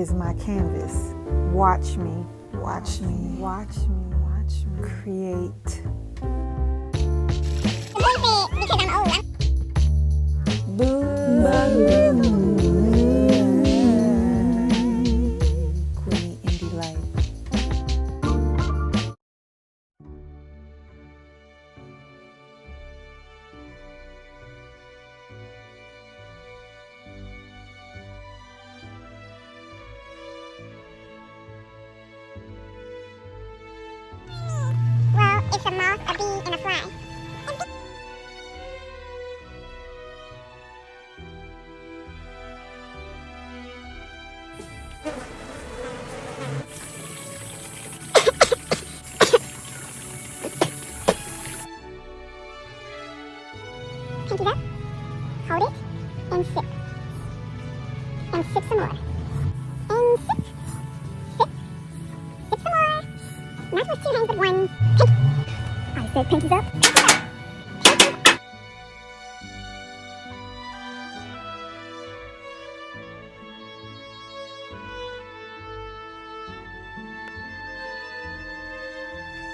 is my canvas. Watch me, watch me, watch me, watch me create. Because I'm old. Kweeni Indilife. Well, it's a moth, a bee, and a fly. Pinkies up, hold it, and sip. And sip some more. And sip. Sip. Sip some more. Not with two hands, but one. Pink. I said pinkies up. Pinkies up. Pinkies up.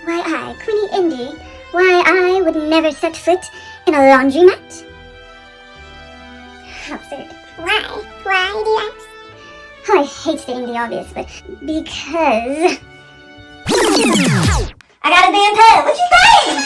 Why I, Kweeni Indi, why I would never set foot in a laundromat? Absurd. Why? Why do you ask? Oh, I hate stating the obvious, but because I got a damn pet. What you saying?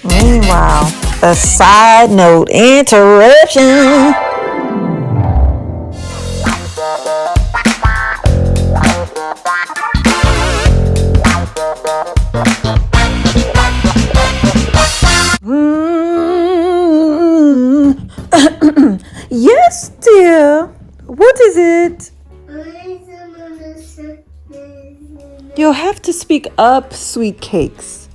Meanwhile, A side note interruption. Yes, dear. What is it? You'll have to speak up, sweet cakes.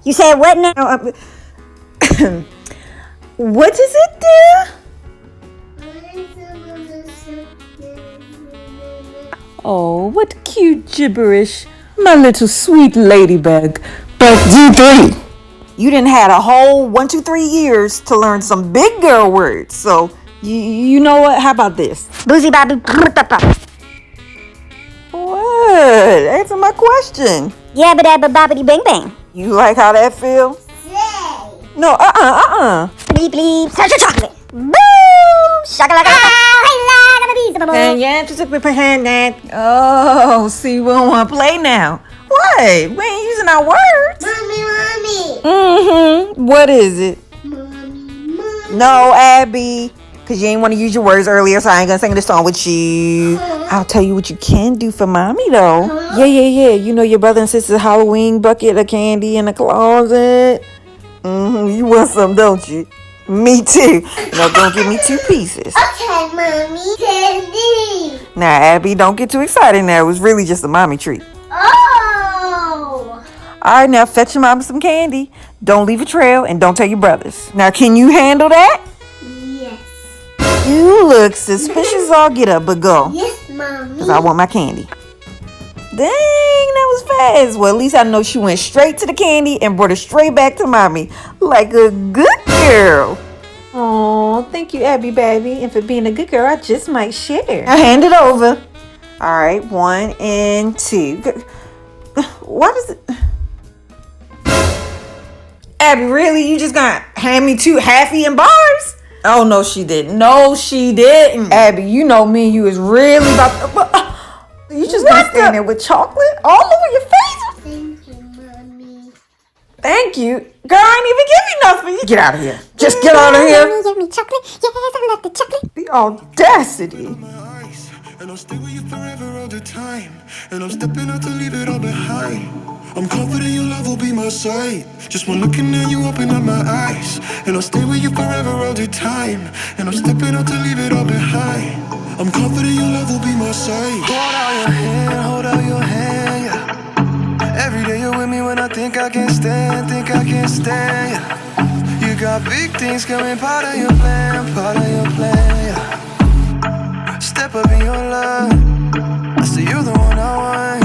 You said what now? What is it, dear? Oh, what cute gibberish. My little sweet ladybug. But you three. You didn't had a whole 1, 2, 3 years to learn some big girl words. So, you know what? How about this? Boozy Bobby. What? Answer my question. Yeah, but bobbity bang bang. You like how that feels? No, Bleep bleep. Search your chocolate. Boom. Shakalaka. And yeah, just took me behind that. Oh, see, we don't want to play now. What? We ain't using our words. Mommy. What is it? Mommy. No, Abby. Because you ain't want to use your words earlier, so I ain't going to sing the song with you. I'll tell you what you can do for mommy, though. Yeah. You know your brother and sister's Halloween bucket of candy in the closet? You want some, don't you? Me too. Now, don't give me 2 pieces. Okay, Mommy. Candy. Now, Abby, don't get too excited now. It was really just a mommy treat. Oh. All right, now fetch your mama some candy. Don't leave a trail and don't tell your brothers. Now, can you handle that? Yes. You look suspicious. I'll get up, but go. Yes, Mommy. Because I want my candy. Dang, that was fast. Well, at least I know she went straight to the candy and brought it straight back to mommy. Like a good girl. Oh, thank you, Abby, baby. And for being a good girl, I just might share. Now hand it over. All right, 1 and 2. What is it? Abby, really? You just gonna hand me 2 half-eaten bars? Oh, no, she didn't. No, she didn't. Abby, you know me and you is really about to... You just gonna stand there with chocolate all over your face? Thank you, Mommy. Thank you. Girl, I ain't even give you nothing. Get out of here. Just get out of here. Mommy, give me chocolate. Yes, I love the chocolate. The audacity. And I'll stay with you forever all the time. And I'm stepping out to leave it all behind. I'm confident your love will be my sight. Just one looking at you, open up my eyes. And I'll stay with you forever all the time. And I'm stepping out to leave it all behind. I'm confident your love will be my sight. Hold out your hand, yeah. Every day you're with me when I think I can't stand, yeah. You got big things coming, part of your plan, yeah. Step up in your love, I see you're the one I want.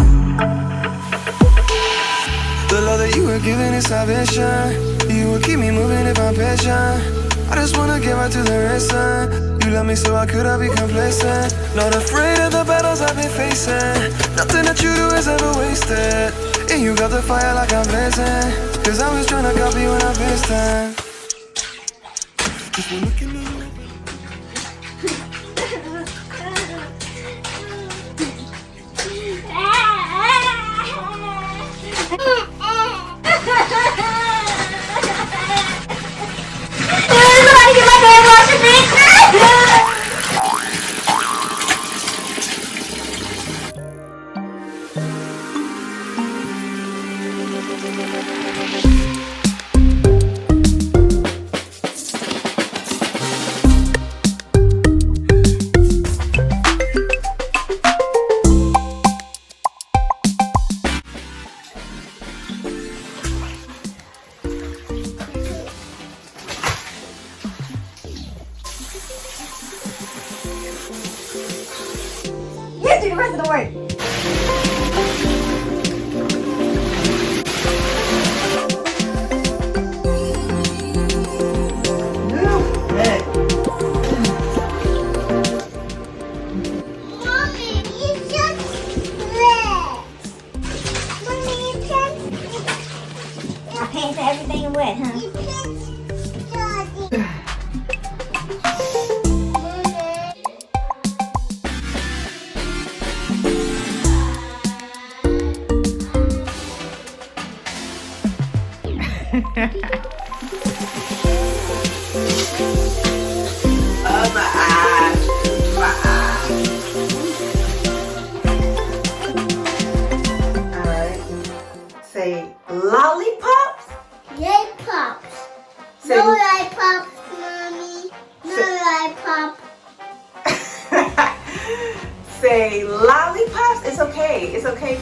The love that you were giving is salvation. You will keep me moving if I'm patient. I just wanna get right to the rest. You love me so I could have be complacent. Not afraid of the battles I've been facing. Nothing that you do is ever wasted. And you got the fire like I'm blazing. Cause I was trying to copy when I faced time. Just one look in the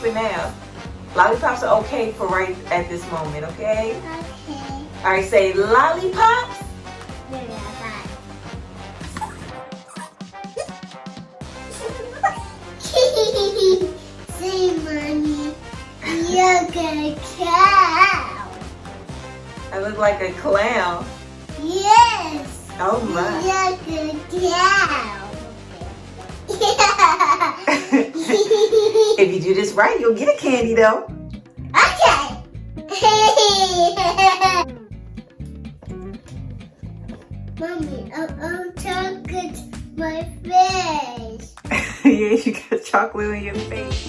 for now. Lollipops are okay for right at this moment, okay? Okay. All right, say lollipops. Say, Mommy, you're a cow. I look like a clown. Yes. Oh my. You're a cow. If you do this right, you'll get a candy though. Okay. Mommy, I'm chocolate my face. Yeah, you got chocolate on your face.